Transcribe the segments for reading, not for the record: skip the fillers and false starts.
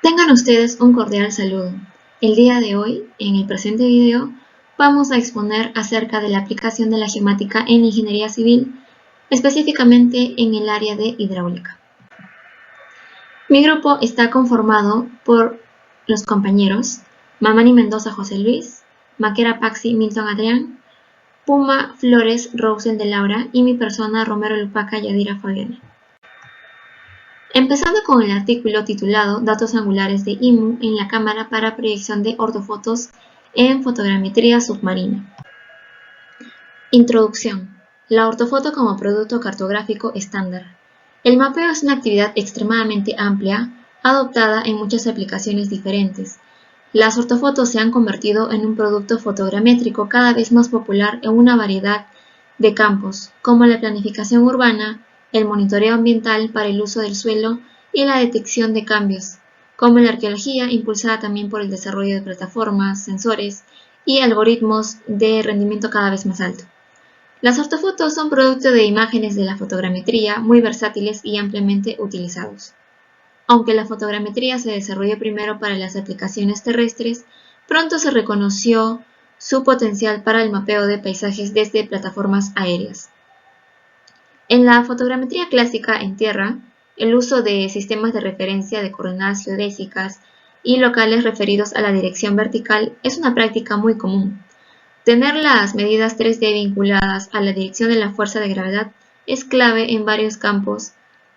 Tengan ustedes un cordial saludo. El día de hoy, en el presente video, vamos a exponer acerca de la aplicación de la geomática en ingeniería civil, específicamente en el área de hidráulica. Mi grupo está conformado por los compañeros Mamani Mendoza José Luis, Maquera Paxi Milton Adrián, Puma Flores Rosel de Laura y mi persona Romero Lupaca Yadira Fabiani. Empezando con el artículo titulado Datos angulares de IMU en la cámara para proyección de ortofotos en fotogrametría submarina. Introducción. La ortofoto como producto cartográfico estándar. El mapeo es una actividad extremadamente amplia, adoptada en muchas aplicaciones diferentes. Las ortofotos se han convertido en un producto fotogramétrico cada vez más popular en una variedad de campos, como la planificación urbana, el monitoreo ambiental para el uso del suelo y la detección de cambios, como la arqueología, impulsada también por el desarrollo de plataformas, sensores y algoritmos de rendimiento cada vez más alto. Las ortofotos son producto de imágenes de la fotogrametría muy versátiles y ampliamente utilizados. Aunque la fotogrametría se desarrolló primero para las aplicaciones terrestres, pronto se reconoció su potencial para el mapeo de paisajes desde plataformas aéreas. En la fotogrametría clásica en tierra, el uso de sistemas de referencia de coordenadas geodésicas y locales referidos a la dirección vertical es una práctica muy común. Tener las medidas 3D vinculadas a la dirección de la fuerza de gravedad es clave en varios campos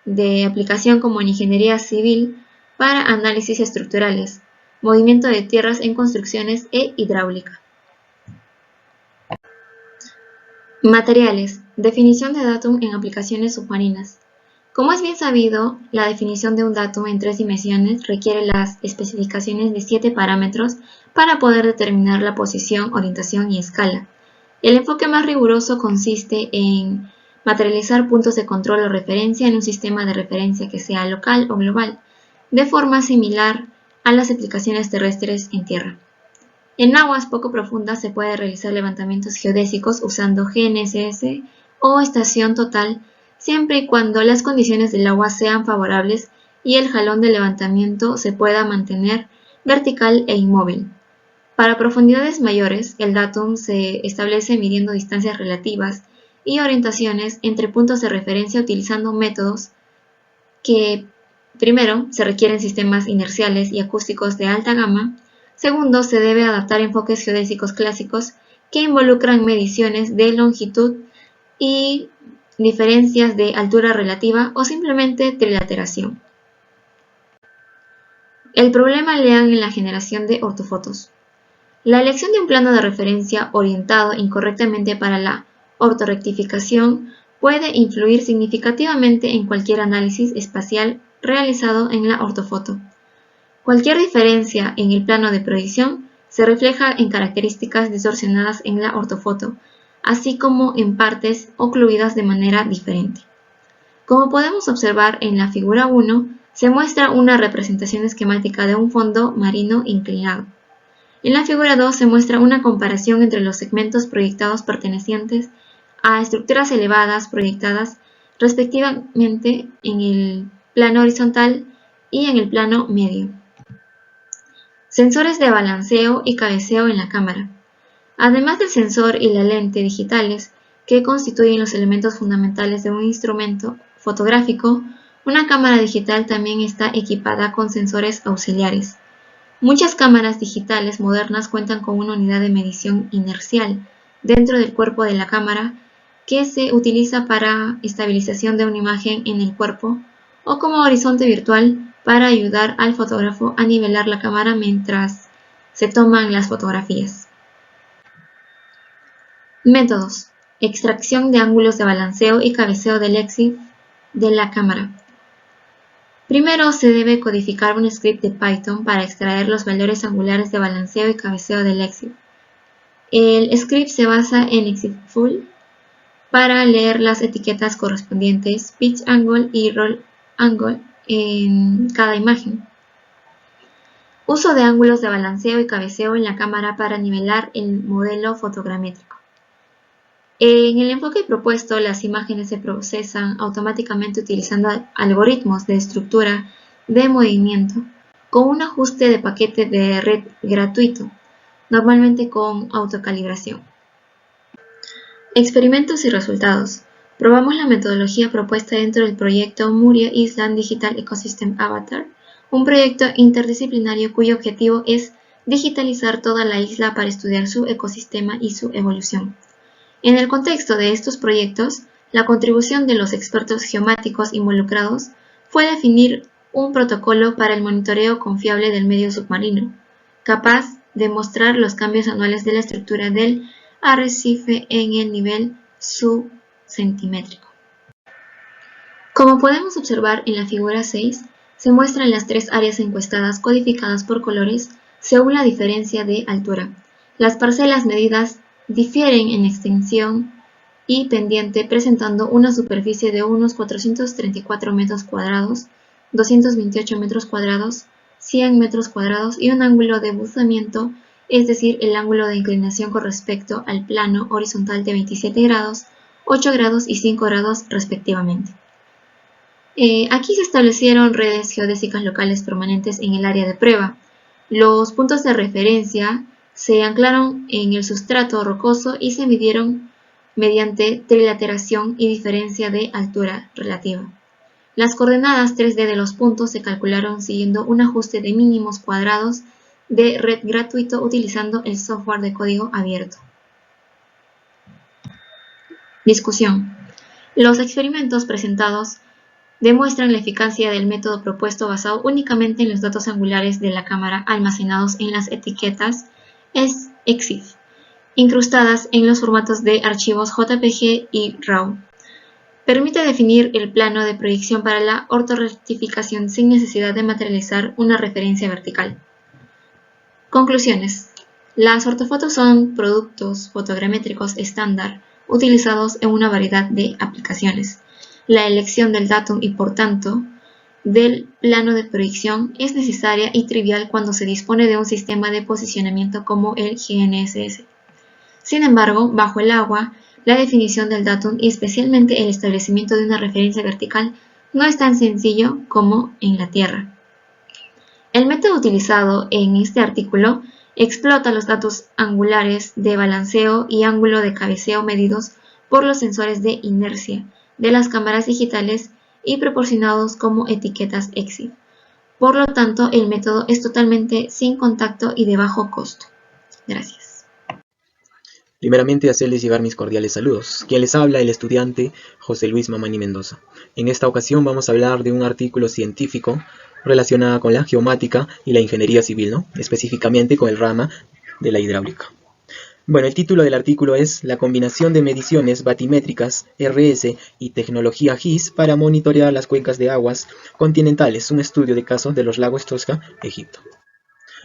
de aplicación como en ingeniería civil para análisis estructurales, movimiento de tierras en construcciones e hidráulica. Materiales. Definición de datum en aplicaciones submarinas. Como es bien sabido, la definición de un datum en 3 dimensiones requiere las especificaciones de 7 parámetros para poder determinar la posición, orientación y escala. El enfoque más riguroso consiste en materializar puntos de control o referencia en un sistema de referencia que sea local o global, de forma similar a las aplicaciones terrestres en tierra. En aguas poco profundas se puede realizar levantamientos geodésicos usando GNSS o estación total, siempre y cuando las condiciones del agua sean favorables y el jalón de levantamiento se pueda mantener vertical e inmóvil. Para profundidades mayores, el datum se establece midiendo distancias relativas y orientaciones entre puntos de referencia utilizando métodos que, primero, se requieren sistemas inerciales y acústicos de alta gama. Segundo, se debe adaptar enfoques geodésicos clásicos que involucran mediciones de longitud y diferencias de altura relativa o simplemente trilateración. El problema lean en la generación de ortofotos. La elección de un plano de referencia orientado incorrectamente para la ortorrectificación puede influir significativamente en cualquier análisis espacial realizado en la ortofoto. Cualquier diferencia en el plano de proyección se refleja en características distorsionadas en la ortofoto, así como en partes ocluidas de manera diferente. Como podemos observar en la figura 1, se muestra una representación esquemática de un fondo marino inclinado. En la figura 2 se muestra una comparación entre los segmentos proyectados pertenecientes a estructuras elevadas proyectadas respectivamente en el plano horizontal y en el plano medio. Sensores de balanceo y cabeceo en la cámara. Además del sensor y la lente digitales, que constituyen los elementos fundamentales de un instrumento fotográfico, una cámara digital también está equipada con sensores auxiliares. Muchas cámaras digitales modernas cuentan con una unidad de medición inercial dentro del cuerpo de la cámara que se utiliza para estabilización de una imagen en el cuerpo o como horizonte virtual para ayudar al fotógrafo a nivelar la cámara mientras se toman las fotografías. Métodos. Extracción de ángulos de balanceo y cabeceo del EXIF de la cámara. Primero se debe codificar un script de Python para extraer los valores angulares de balanceo y cabeceo del EXIF. El script se basa en EXIFFULL para leer las etiquetas correspondientes Pitch Angle y Roll Angle en cada imagen. Uso de ángulos de balanceo y cabeceo en la cámara para nivelar el modelo fotogramétrico. En el enfoque propuesto, las imágenes se procesan automáticamente utilizando algoritmos de estructura de movimiento con un ajuste de paquete de red gratuito, normalmente con autocalibración. Experimentos y resultados. Probamos la metodología propuesta dentro del proyecto Muria Island Digital Ecosystem Avatar, un proyecto interdisciplinario cuyo objetivo es digitalizar toda la isla para estudiar su ecosistema y su evolución. En el contexto de estos proyectos, la contribución de los expertos geomáticos involucrados fue definir un protocolo para el monitoreo confiable del medio submarino, capaz de mostrar los cambios anuales de la estructura del arrecife en el nivel subcentimétrico. Como podemos observar en la figura 6, se muestran las tres áreas encuestadas codificadas por colores según la diferencia de altura. Las parcelas medidas difieren en extensión y pendiente, presentando una superficie de unos 434 metros cuadrados, 228 metros cuadrados, 100 metros cuadrados y un ángulo de buzamiento, es decir, el ángulo de inclinación con respecto al plano horizontal de 27 grados, 8 grados y 5 grados respectivamente. Aquí se establecieron redes geodésicas locales permanentes en el área de prueba. Los puntos de referencia se anclaron en el sustrato rocoso y se midieron mediante trilateración y diferencia de altura relativa. Las coordenadas 3D de los puntos se calcularon siguiendo un ajuste de mínimos cuadrados de red gratuito utilizando el software de código abierto. Discusión. Los experimentos presentados demuestran la eficacia del método propuesto basado únicamente en los datos angulares de la cámara almacenados en las etiquetas EXIF, incrustadas en los formatos de archivos JPG y RAW. Permite definir el plano de proyección para la ortorrectificación sin necesidad de materializar una referencia vertical. Conclusiones. Las ortofotos son productos fotogramétricos estándar utilizados en una variedad de aplicaciones. La elección del datum y, por tanto, del plano de proyección es necesaria y trivial cuando se dispone de un sistema de posicionamiento como el GNSS. Sin embargo, bajo el agua, la definición del datum y especialmente el establecimiento de una referencia vertical no es tan sencillo como en la Tierra. El método utilizado en este artículo explota los datos angulares de balanceo y ángulo de cabeceo medidos por los sensores de inercia de las cámaras digitales y proporcionados como etiquetas EXIF. Por lo tanto, el método es totalmente sin contacto y de bajo costo. Gracias. Primeramente, hacerles llegar mis cordiales saludos. Quien les habla, el estudiante José Luis Mamani Mendoza. En esta ocasión vamos a hablar de un artículo científico relacionado con la geomática y la ingeniería civil, ¿no? Específicamente con el rama de la hidráulica. Bueno, el título del artículo es La combinación de mediciones batimétricas RS y tecnología GIS para monitorear las cuencas de aguas continentales, un estudio de caso de los lagos Tosca, Egipto.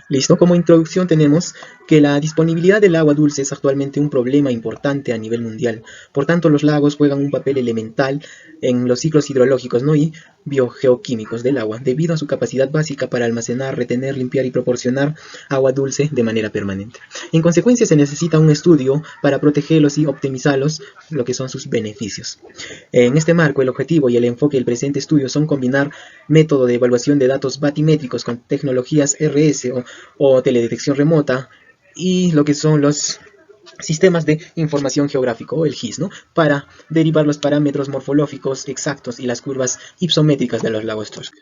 Listo, como introducción tenemos que la disponibilidad del agua dulce es actualmente un problema importante a nivel mundial. Por tanto, los lagos juegan un papel elemental en los ciclos hidrológicos, ¿no? y biogeoquímicos del agua, debido a su capacidad básica para almacenar, retener, limpiar y proporcionar agua dulce de manera permanente. En consecuencia, se necesita un estudio para protegerlos y optimizarlos, lo que son sus beneficios. En este marco, el objetivo y el enfoque del presente estudio son combinar método de evaluación de datos batimétricos con tecnologías RS o teledetección remota y lo que son los sistemas de información geográfico o el GIS, ¿no? Para derivar los parámetros morfológicos exactos y las curvas hipométricas de los lagos Tosca.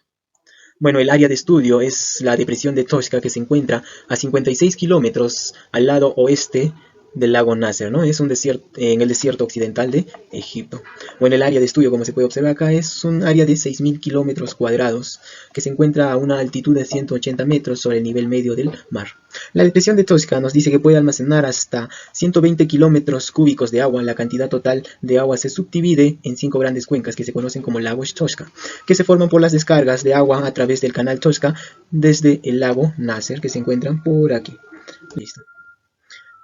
Bueno, el área de estudio es la depresión de Tosca, que se encuentra a 56 kilómetros al lado oeste del lago Nasser, ¿no? Es un desierto, en el desierto occidental de Egipto. Bueno, el área de estudio, como se puede observar acá, es un área de 6.000 kilómetros cuadrados que se encuentra a una altitud de 180 metros sobre el nivel medio del mar. La depresión de Tosca nos dice que puede almacenar hasta 120 kilómetros cúbicos de agua. La cantidad total de agua se subdivide en 5 grandes cuencas que se conocen como lagos Tosca, que se forman por las descargas de agua a través del canal Tosca desde el lago Nasser, que se encuentran por aquí. Listo.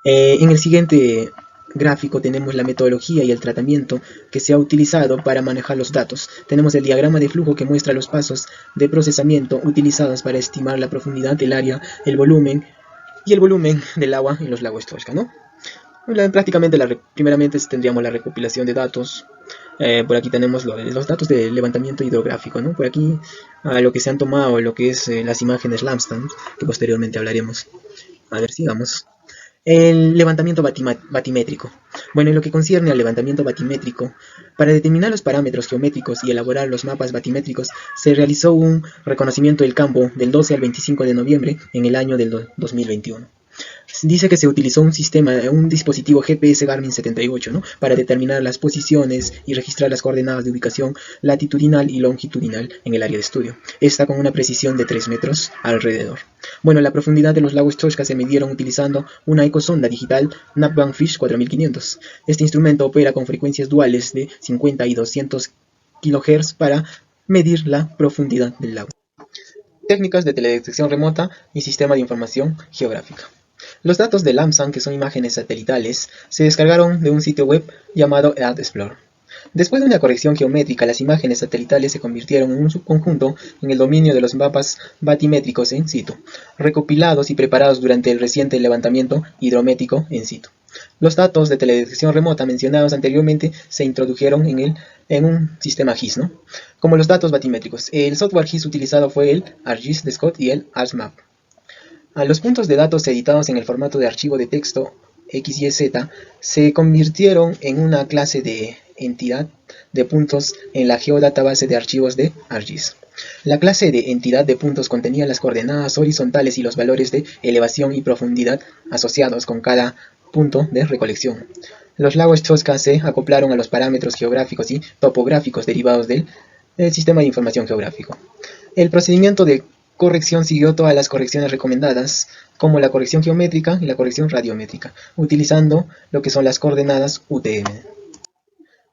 En el siguiente gráfico tenemos la metodología y el tratamiento que se ha utilizado para manejar los datos. Tenemos el diagrama de flujo que muestra los pasos de procesamiento utilizados para estimar la profundidad del área, el volumen y el volumen del agua en los lagos Tosca, ¿no? Prácticamente, primeramente tendríamos la recopilación de datos, Por aquí tenemos los datos de levantamiento hidrográfico, ¿no? Por aquí lo que se han tomado, lo que es las imágenes Lambsdorff, que posteriormente hablaremos. A ver, sigamos. El levantamiento batimétrico. Bueno, en lo que concierne al levantamiento batimétrico, para determinar los parámetros geométricos y elaborar los mapas batimétricos, se realizó un reconocimiento del campo del 12 al 25 de noviembre en el año del 2021. Dice que se utilizó un dispositivo GPS Garmin 78, ¿no? Para determinar las posiciones y registrar las coordenadas de ubicación latitudinal y longitudinal en el área de estudio. Esta con una precisión de 3 metros alrededor. Bueno, la profundidad de los lagos Toshka se midieron utilizando una ecosonda digital Navbanfish 4500. Este instrumento opera con frecuencias duales de 50 y 200 kHz para medir la profundidad del lago. Técnicas de teledetección remota y sistema de información geográfica. Los datos de Lambsdorff, que son imágenes satelitales, se descargaron de un sitio web llamado ArtExplore. Después de una corrección geométrica, las imágenes satelitales se convirtieron en un subconjunto en el dominio de los mapas batimétricos en situ, recopilados y preparados durante el reciente levantamiento hidrométrico en situ. Los datos de teledetección remota mencionados anteriormente se introdujeron en un sistema GIS, ¿no? Como los datos batimétricos. El software GIS utilizado fue el ArcGIS de Scott y el ArcMap. A los puntos de datos editados en el formato de archivo de texto XYZ se convirtieron en una clase de entidad de puntos en la geodatabase de archivos de ArcGIS. La clase de entidad de puntos contenía las coordenadas horizontales y los valores de elevación y profundidad asociados con cada punto de recolección. Los lagos Toshka se acoplaron a los parámetros geográficos y topográficos derivados del sistema de información geográfico. El procedimiento de corrección siguió todas las correcciones recomendadas, como la corrección geométrica y la corrección radiométrica, utilizando lo que son las coordenadas UTM.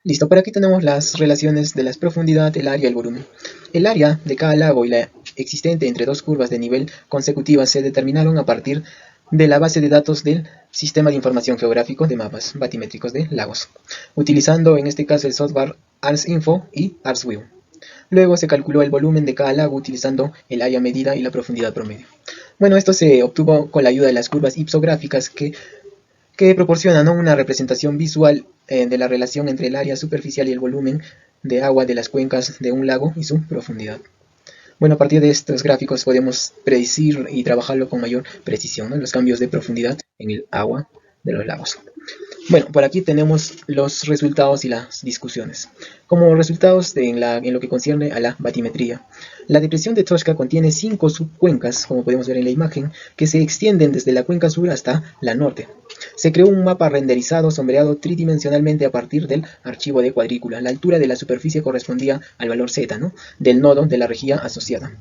Listo, por aquí tenemos las relaciones de la profundidad, el área y el volumen. El área de cada lago y la existente entre dos curvas de nivel consecutivas se determinaron a partir de la base de datos del Sistema de Información Geográfico de Mapas Batimétricos de Lagos, utilizando en este caso el software ArcInfo y ArcView. Luego se calculó el volumen de cada lago utilizando el área medida y la profundidad promedio. Bueno, esto se obtuvo con la ayuda de las curvas ipsográficas que proporcionan, ¿no?, una representación visual de la relación entre el área superficial y el volumen de agua de las cuencas de un lago y su profundidad. Bueno, a partir de estos gráficos podemos predecir y trabajarlo con mayor precisión, ¿no?, los cambios de profundidad en el agua de los lagos. Bueno, por aquí tenemos los resultados y las discusiones. Como resultados en lo que concierne a la batimetría, la depresión de Toshka contiene 5 subcuencas, como podemos ver en la imagen, que se extienden desde la cuenca sur hasta la norte. Se creó un mapa renderizado sombreado tridimensionalmente a partir del archivo de cuadrícula. La altura de la superficie correspondía al valor Z, ¿no?, del nodo de la rejilla asociada.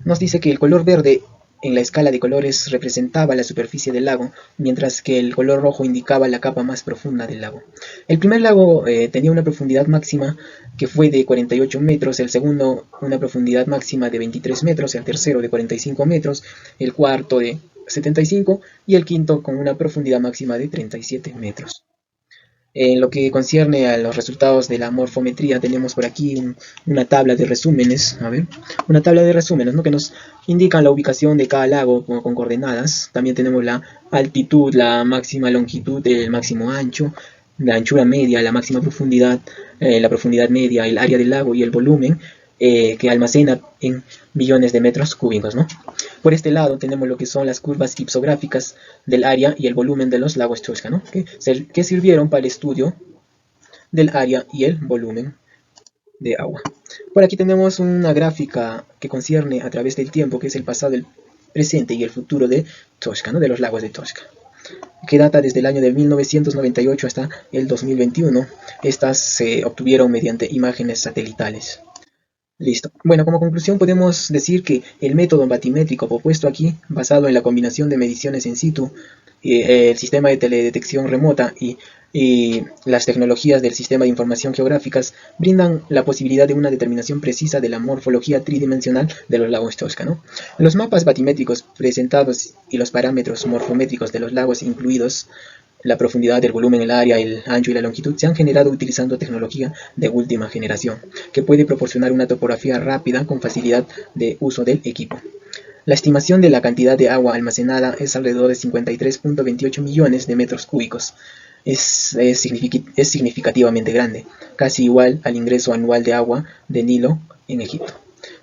Nos dice que el color verde en la escala de colores representaba la superficie del lago, mientras que el color rojo indicaba la capa más profunda del lago. El primer lago tenía una profundidad máxima que fue de 48 metros, el segundo una profundidad máxima de 23 metros, el tercero de 45 metros, el cuarto de 75 y el quinto con una profundidad máxima de 37 metros. En lo que concierne a los resultados de la morfometría, tenemos por aquí una tabla de resúmenes, una tabla de resúmenes, ¿no?, que nos indican la ubicación de cada lago con coordenadas. También tenemos la altitud, la máxima longitud, el máximo ancho, la anchura media, la máxima profundidad, la profundidad media, el área del lago y el volumen que almacena en millones de metros cúbicos, ¿no? Por este lado tenemos lo que son las curvas ipsográficas del área y el volumen de los lagos Toshka, ¿no?, que sirvieron para el estudio del área y el volumen de agua. Por aquí tenemos una gráfica que concierne a través del tiempo, que es el pasado, el presente y el futuro de Toshka, ¿no?, de los lagos de Toshka, que data desde el año de 1998 hasta el 2021. Estas se obtuvieron mediante imágenes satelitales. Listo. Bueno, como conclusión podemos decir que el método batimétrico propuesto aquí, basado en la combinación de mediciones in situ, el sistema de teledetección remota y las tecnologías del sistema de información geográficas, brindan la posibilidad de una determinación precisa de la morfología tridimensional de los lagos Toshka, ¿no? Los mapas batimétricos presentados y los parámetros morfométricos de los lagos, incluidos la profundidad, el volumen, el área, el ancho y la longitud, se han generado utilizando tecnología de última generación, que puede proporcionar una topografía rápida con facilidad de uso del equipo. La estimación de la cantidad de agua almacenada es alrededor de 53.28 millones de metros cúbicos. es significativamente grande, casi igual al ingreso anual de agua del Nilo en Egipto.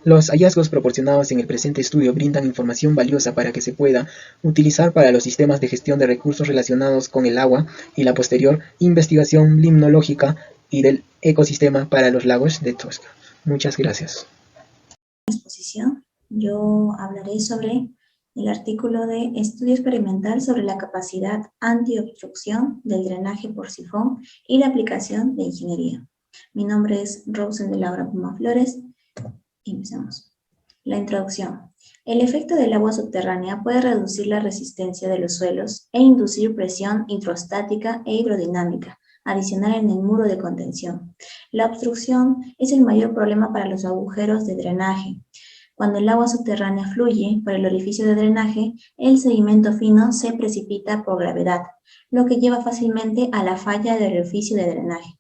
Los hallazgos proporcionados en el presente estudio brindan información valiosa para que se pueda utilizar para los sistemas de gestión de recursos relacionados con el agua y la posterior investigación limnológica y del ecosistema para los lagos de Tosca. Muchas gracias. Exposición, yo hablaré sobre el artículo de estudio experimental sobre la capacidad antiobstrucción del drenaje por sifón y la aplicación de ingeniería. Mi nombre es Rosen de Laura Puma Flores. Empezamos. La introducción. El efecto del agua subterránea puede reducir la resistencia de los suelos e inducir presión hidrostática e hidrodinámica adicional en el muro de contención. La obstrucción es el mayor problema para los agujeros de drenaje. Cuando el agua subterránea fluye por el orificio de drenaje, el sedimento fino se precipita por gravedad, lo que lleva fácilmente a la falla del orificio de drenaje.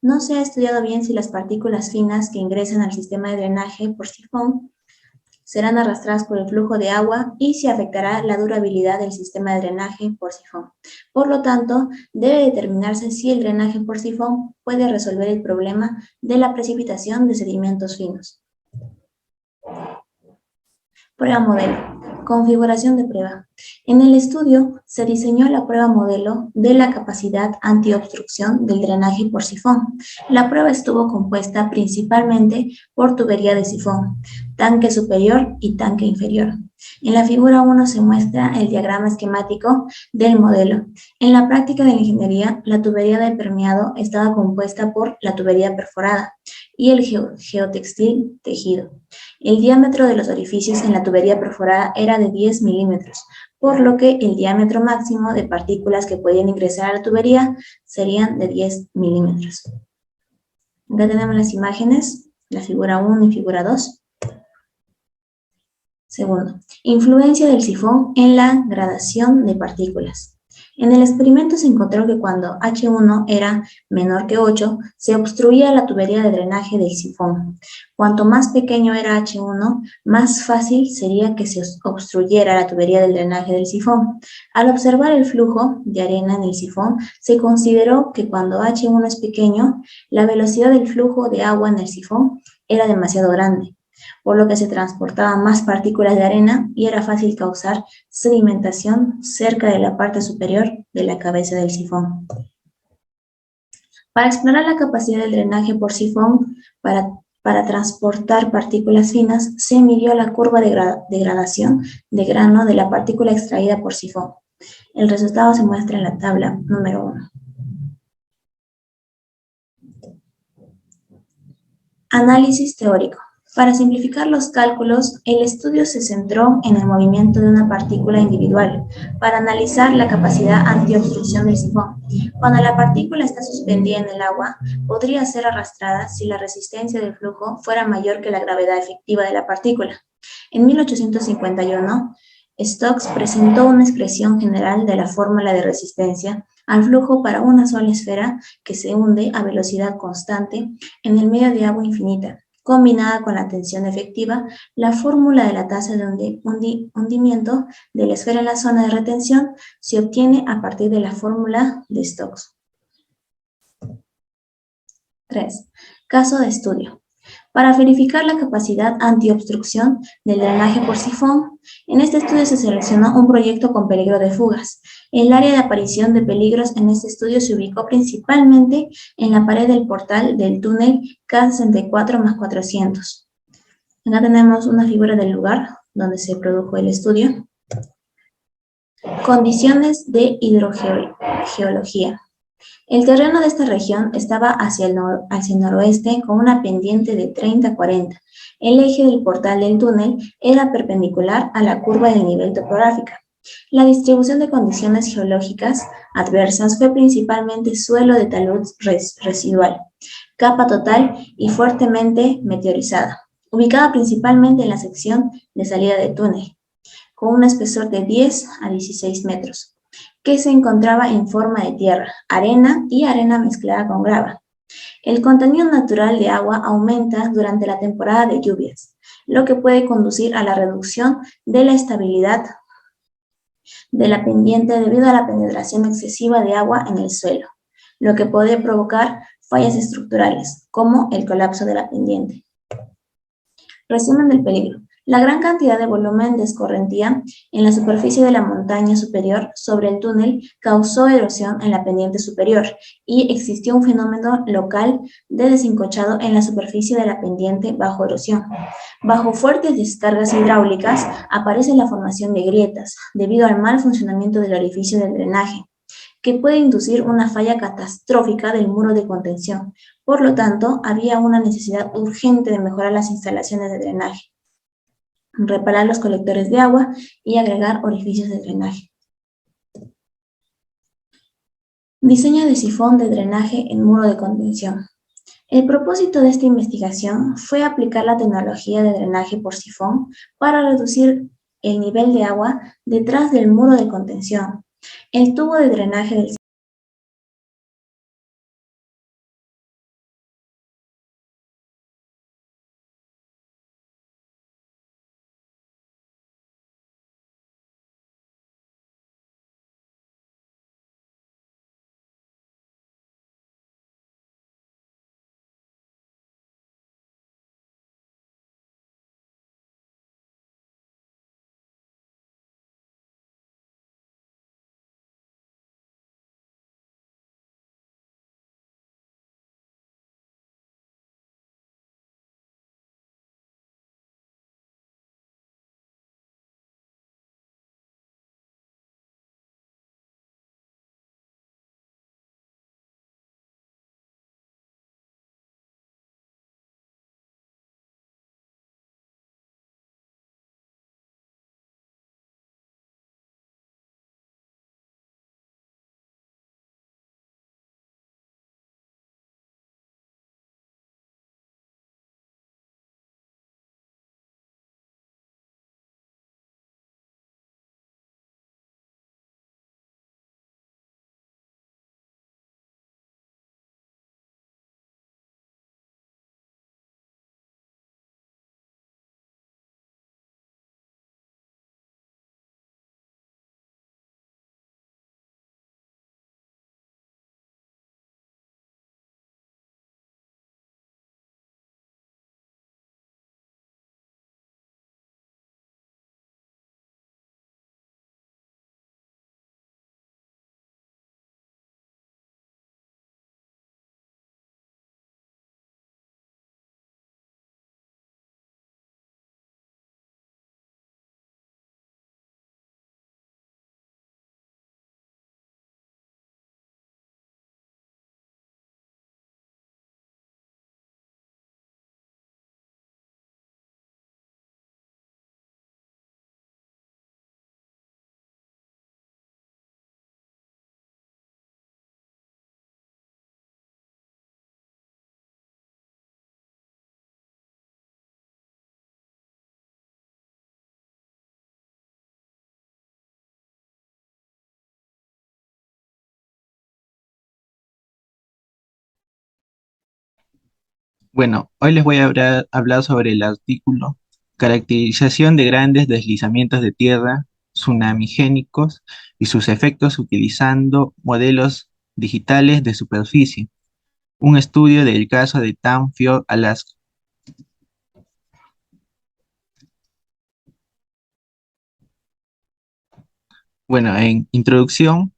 No se ha estudiado bien si las partículas finas que ingresan al sistema de drenaje por sifón serán arrastradas por el flujo de agua y si afectará la durabilidad del sistema de drenaje por sifón. Por lo tanto, debe determinarse si el drenaje por sifón puede resolver el problema de la precipitación de sedimentos finos. Prueba modelo. Configuración de prueba. En el estudio se diseñó la prueba modelo de la capacidad antiobstrucción del drenaje por sifón. La prueba estuvo compuesta principalmente por tubería de sifón, tanque superior y tanque inferior. En la figura 1 se muestra el diagrama esquemático del modelo. En la práctica de la ingeniería, la tubería de permeado estaba compuesta por la tubería perforada y el geotextil tejido. El diámetro de los orificios en la tubería perforada era de 10 milímetros, por lo que el diámetro máximo de partículas que podían ingresar a la tubería serían de 10 milímetros. Acá tenemos las imágenes, la figura 1 y figura 2. Segundo, influencia del sifón en la gradación de partículas. En el experimento se encontró que cuando H1 era menor que 8, se obstruía la tubería de drenaje del sifón. Cuanto más pequeño era H1, más fácil sería que se obstruyera la tubería del drenaje del sifón. Al observar el flujo de arena en el sifón, se consideró que cuando H1 es pequeño, la velocidad del flujo de agua en el sifón era demasiado grande, por lo que se transportaban más partículas de arena y era fácil causar sedimentación cerca de la parte superior de la cabeza del sifón. Para explorar la capacidad del drenaje por sifón para transportar partículas finas, se midió la curva de gradación de grano de la partícula extraída por sifón. El resultado se muestra en la tabla número 1. Análisis teórico. Para simplificar los cálculos, el estudio se centró en el movimiento de una partícula individual para analizar la capacidad antiobstrucción del sifón. Cuando la partícula está suspendida en el agua, podría ser arrastrada si la resistencia del flujo fuera mayor que la gravedad efectiva de la partícula. En 1851, Stokes presentó una expresión general de la fórmula de resistencia al flujo para una sola esfera que se hunde a velocidad constante en el medio de agua infinita. Combinada con la tensión efectiva, la fórmula de la tasa de hundimiento de la esfera en la zona de retención se obtiene a partir de la fórmula de Stokes. 3. Caso de estudio. Para verificar la capacidad antiobstrucción del drenaje por sifón, en este estudio se seleccionó un proyecto con peligro de fugas. El área de aparición de peligros en este estudio se ubicó principalmente en la pared del portal del túnel K64+400. Acá tenemos una figura del lugar donde se produjo el estudio. Condiciones de hidrogeología. El terreno de esta región estaba hacia el noroeste con una pendiente de 30-40. El eje del portal del túnel era perpendicular a la curva del nivel topográfica. La distribución de condiciones geológicas adversas fue principalmente suelo de talud residual, capa total y fuertemente meteorizada, ubicada principalmente en la sección de salida del túnel, con un espesor de 10 a 16 metros. Que se encontraba en forma de tierra, arena y arena mezclada con grava. El contenido natural de agua aumenta durante la temporada de lluvias, lo que puede conducir a la reducción de la estabilidad de la pendiente debido a la penetración excesiva de agua en el suelo, lo que puede provocar fallas estructurales, como el colapso de la pendiente. Resumen del peligro. La gran cantidad de volumen de escorrentía en la superficie de la montaña superior sobre el túnel causó erosión en la pendiente superior y existió un fenómeno local de desencochado en la superficie de la pendiente bajo erosión. Bajo fuertes descargas hidráulicas aparece la formación de grietas debido al mal funcionamiento del orificio del drenaje, que puede inducir una falla catastrófica del muro de contención. Por lo tanto, había una necesidad urgente de mejorar las instalaciones de drenaje, reparar los colectores de agua y agregar orificios de drenaje. Diseño de sifón de drenaje en muro de contención. El propósito de esta investigación fue aplicar la tecnología de drenaje por sifón para reducir el nivel de agua detrás del muro de contención. El tubo de drenaje del Bueno, hoy les voy a hablar sobre el artículo Caracterización de grandes deslizamientos de tierra tsunamigénicos y sus efectos utilizando modelos digitales de superficie. Un estudio del caso de Tanfield, Alaska. Bueno, en introducción,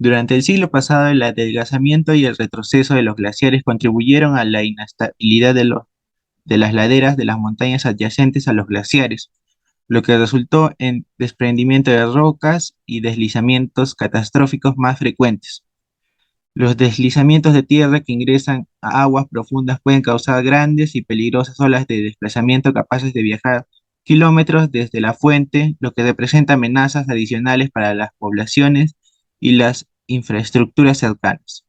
durante el siglo pasado el adelgazamiento y el retroceso de los glaciares contribuyeron a la inestabilidad de las laderas de las montañas adyacentes a los glaciares, lo que resultó en desprendimiento de rocas y deslizamientos catastróficos más frecuentes. Los deslizamientos de tierra que ingresan a aguas profundas pueden causar grandes y peligrosas olas de desplazamiento capaces de viajar kilómetros desde la fuente, lo que representa amenazas adicionales para las poblaciones y las infraestructuras cercanas.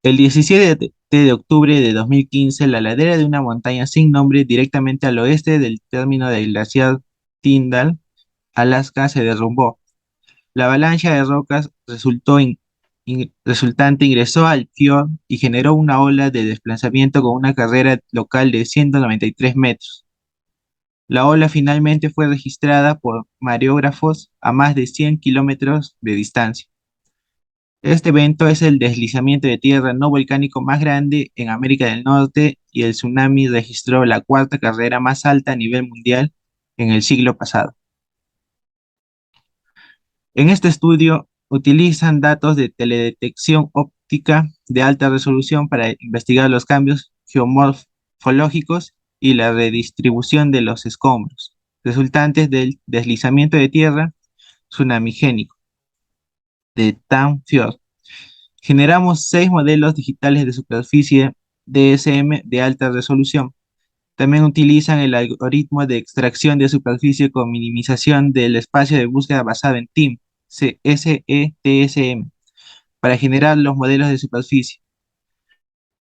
El 17 de octubre de 2015, la ladera de una montaña sin nombre directamente al oeste del término del glaciar Tyndall, Alaska, se derrumbó. La avalancha de rocas resultante ingresó al fiord y generó una ola de desplazamiento con una carrera local de 193 metros. La ola finalmente fue registrada por mareógrafos a más de 100 kilómetros de distancia. Este evento es el deslizamiento de tierra no volcánico más grande en América del Norte y el tsunami registró la cuarta carrera más alta a nivel mundial en el siglo pasado. En este estudio utilizan datos de teledetección óptica de alta resolución para investigar los cambios geomorfológicos y la redistribución de los escombros, resultantes del deslizamiento de tierra tsunamigénico de Tanfjord. Generamos 6 modelos digitales de superficie DSM de alta resolución. También utilizan el algoritmo de extracción de superficie con minimización del espacio de búsqueda basado en TIM, SETSM, para generar los modelos de superficie.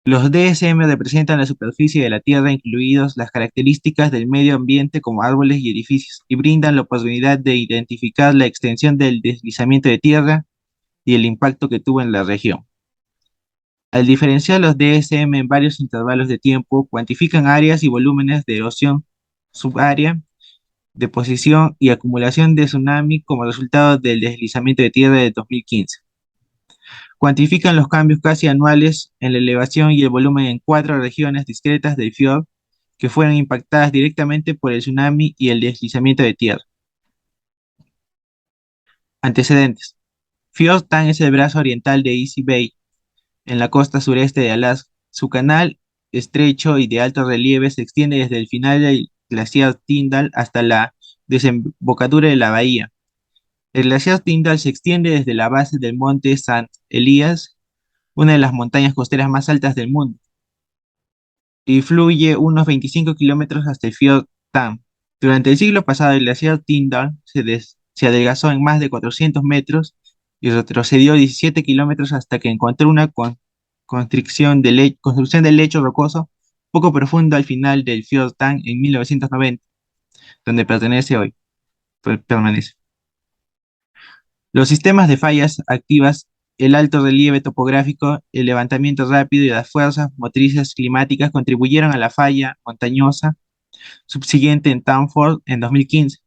Los DSM representan la superficie de la Tierra, incluidos las características del medio ambiente como árboles y edificios, y brindan la oportunidad de identificar la extensión del deslizamiento de tierra y el impacto que tuvo en la región. Al diferenciar los DSM en varios intervalos de tiempo, cuantifican áreas y volúmenes de erosión subárea, deposición y acumulación de tsunami como resultado del deslizamiento de tierra de 2015. Cuantifican los cambios casi anuales en la elevación y el volumen en 4 regiones discretas del fiord que fueron impactadas directamente por el tsunami y el deslizamiento de tierra. Antecedentes. Fiord Tan es el brazo oriental de Easy Bay, en la costa sureste de Alaska. Su canal, estrecho y de alto relieve, se extiende desde el final del glaciar Tyndall hasta la desembocadura de la bahía. El glaciar Tyndall se extiende desde la base del monte St. Elias, una de las montañas costeras más altas del mundo, y fluye unos 25 kilómetros hasta el fiord Tam. Durante el siglo pasado, el glaciar Tyndall se adelgazó en más de 400 metros y retrocedió 17 kilómetros hasta que encontró una construcción de lecho rocoso poco profundo al final del fiord Tam en 1990, donde permanece. Los sistemas de fallas activas, el alto relieve topográfico, el levantamiento rápido y las fuerzas motrices climáticas contribuyeron a la falla montañosa subsiguiente en Tanford en 2015.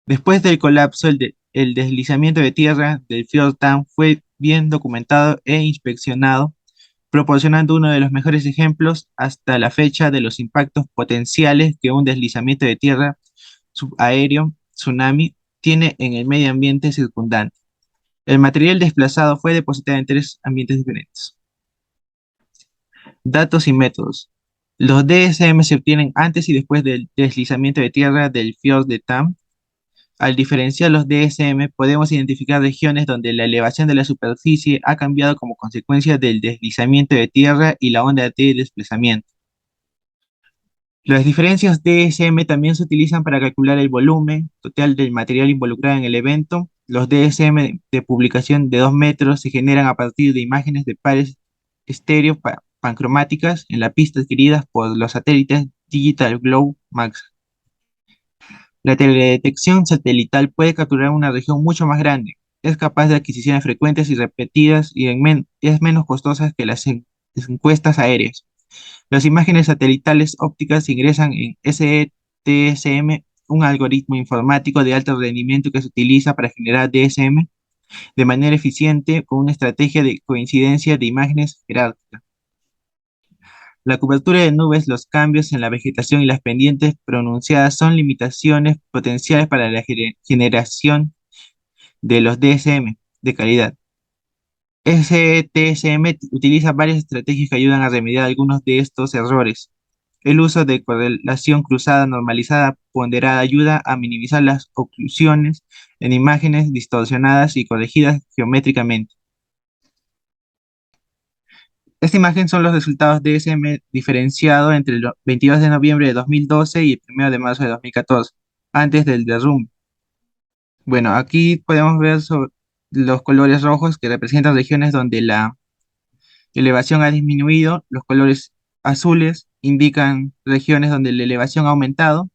Después del colapso, el deslizamiento de tierra del fiord Tam fue bien documentado e inspeccionado, proporcionando uno de los mejores ejemplos hasta la fecha de los impactos potenciales que un deslizamiento de tierra subaéreo, tsunami, tiene en el medio ambiente circundante. El material desplazado fue depositado en 3 ambientes diferentes. Datos y métodos. Los DSM se obtienen antes y después del deslizamiento de tierra del fiord de Tam. Al diferenciar los DSM, podemos identificar regiones donde la elevación de la superficie ha cambiado como consecuencia del deslizamiento de tierra y la onda de desplazamiento. Las diferencias DSM también se utilizan para calcular el volumen total del material involucrado en el evento. Los DSM de publicación de 2 metros se generan a partir de imágenes de pares estéreo pancromáticas en la pista adquiridas por los satélites Digital Globe Max. La teledetección satelital puede capturar una región mucho más grande. Es capaz de adquisiciones frecuentes y repetidas y es menos costosa que las encuestas aéreas. Las imágenes satelitales ópticas ingresan en SETSM, un algoritmo informático de alto rendimiento que se utiliza para generar DSM de manera eficiente con una estrategia de coincidencia de imágenes jerárquica. La cobertura de nubes, los cambios en la vegetación y las pendientes pronunciadas son limitaciones potenciales para la generación de los DSM de calidad. SETSM utiliza varias estrategias que ayudan a remediar algunos de estos errores. El uso de correlación cruzada normalizada ponderada ayuda a minimizar las oclusiones en imágenes distorsionadas y corregidas geométricamente. Esta imagen son los resultados de DSM diferenciado entre el 22 de noviembre de 2012 y el 1 de marzo de 2014, antes del derrumbe. Bueno, aquí podemos ver los colores rojos que representan regiones donde la elevación ha disminuido, los colores azules indican regiones donde la elevación ha aumentado.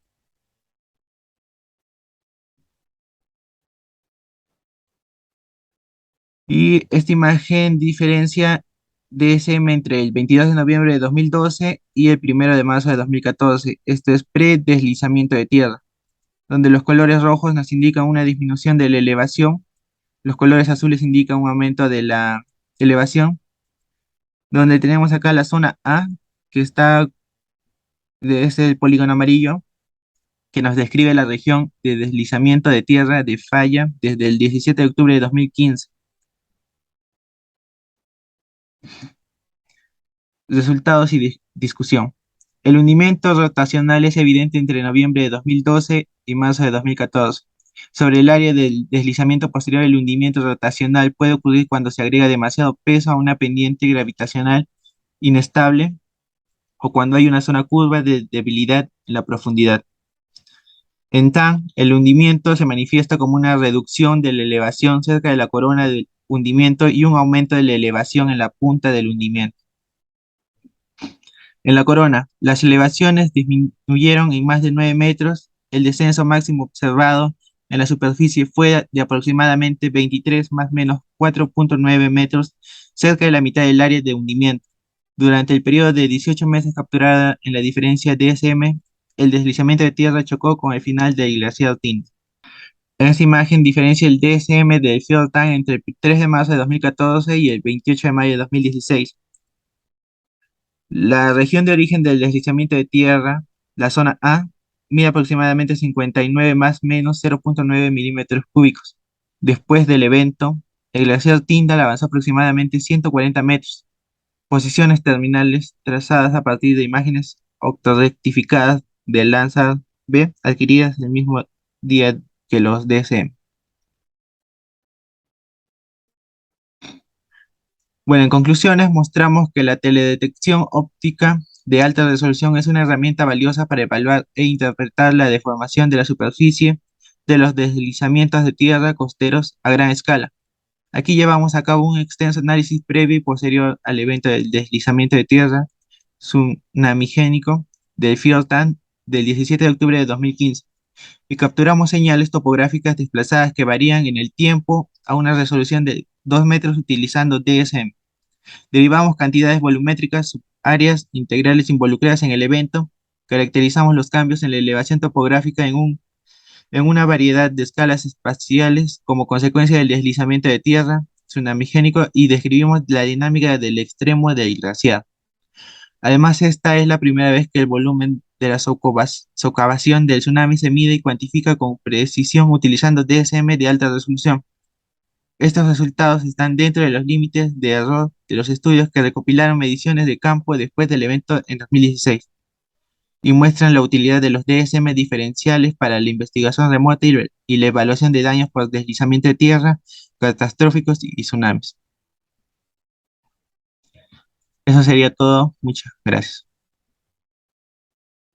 Y esta imagen diferencia DSM entre el 22 de noviembre de 2012 y el 1 de marzo de 2014. Esto es pre-deslizamiento de tierra, donde los colores rojos nos indican una disminución de la elevación, los colores azules indican un aumento de la elevación, donde tenemos acá la zona A, que es el polígono amarillo, que nos describe la región de deslizamiento de tierra de falla desde el 17 de octubre de 2015. Resultados y discusión. El hundimiento rotacional es evidente entre noviembre de 2012 y marzo de 2014. Sobre el área del deslizamiento posterior, el hundimiento rotacional puede ocurrir cuando se agrega demasiado peso a una pendiente gravitacional inestable o cuando hay una zona curva de debilidad en la profundidad. En TAN, el hundimiento se manifiesta como una reducción de la elevación cerca de la corona del hundimiento y un aumento de la elevación en la punta del hundimiento. En la corona, las elevaciones disminuyeron en más de 9 metros. El descenso máximo observado en la superficie fue de aproximadamente 23 más menos 4,9 metros, cerca de la mitad del área de hundimiento. Durante el periodo de 18 meses capturada en la diferencia DSM, el deslizamiento de tierra chocó con el final del glaciar Tinta. En esta imagen diferencia el DSM del Field Time entre el 3 de marzo de 2014 y el 28 de mayo de 2016. La región de origen del deslizamiento de tierra, la zona A, mide aproximadamente 59 más menos 0,9 milímetros cúbicos. Después del evento, el glaciar Tyndall avanzó aproximadamente 140 metros. Posiciones terminales trazadas a partir de imágenes octorrectificadas del Landsat B adquiridas el mismo día que los DSM. Bueno, en conclusiones, mostramos que la teledetección óptica de alta resolución es una herramienta valiosa para evaluar e interpretar la deformación de la superficie de los deslizamientos de tierra costeros a gran escala. Aquí llevamos a cabo un extenso análisis previo y posterior al evento del deslizamiento de tierra tsunamigénico del Fiordan del 17 de octubre de 2015 y capturamos señales topográficas desplazadas que varían en el tiempo a una resolución de 2 metros utilizando DSM. Derivamos cantidades volumétricas, áreas integrales involucradas en el evento, caracterizamos los cambios en la elevación topográfica en una variedad de escalas espaciales como consecuencia del deslizamiento de tierra tsunamigénico y describimos la dinámica del extremo del glaciar. Además, esta es la primera vez que el volumen de la socavación del tsunami se mide y cuantifica con precisión utilizando DSM de alta resolución. Estos resultados están dentro de los límites de error de los estudios que recopilaron mediciones de campo después del evento en 2016 y muestran la utilidad de los DSM diferenciales para la investigación remota y la evaluación de daños por deslizamiento de tierra, catastróficos y tsunamis. Eso sería todo. Muchas gracias.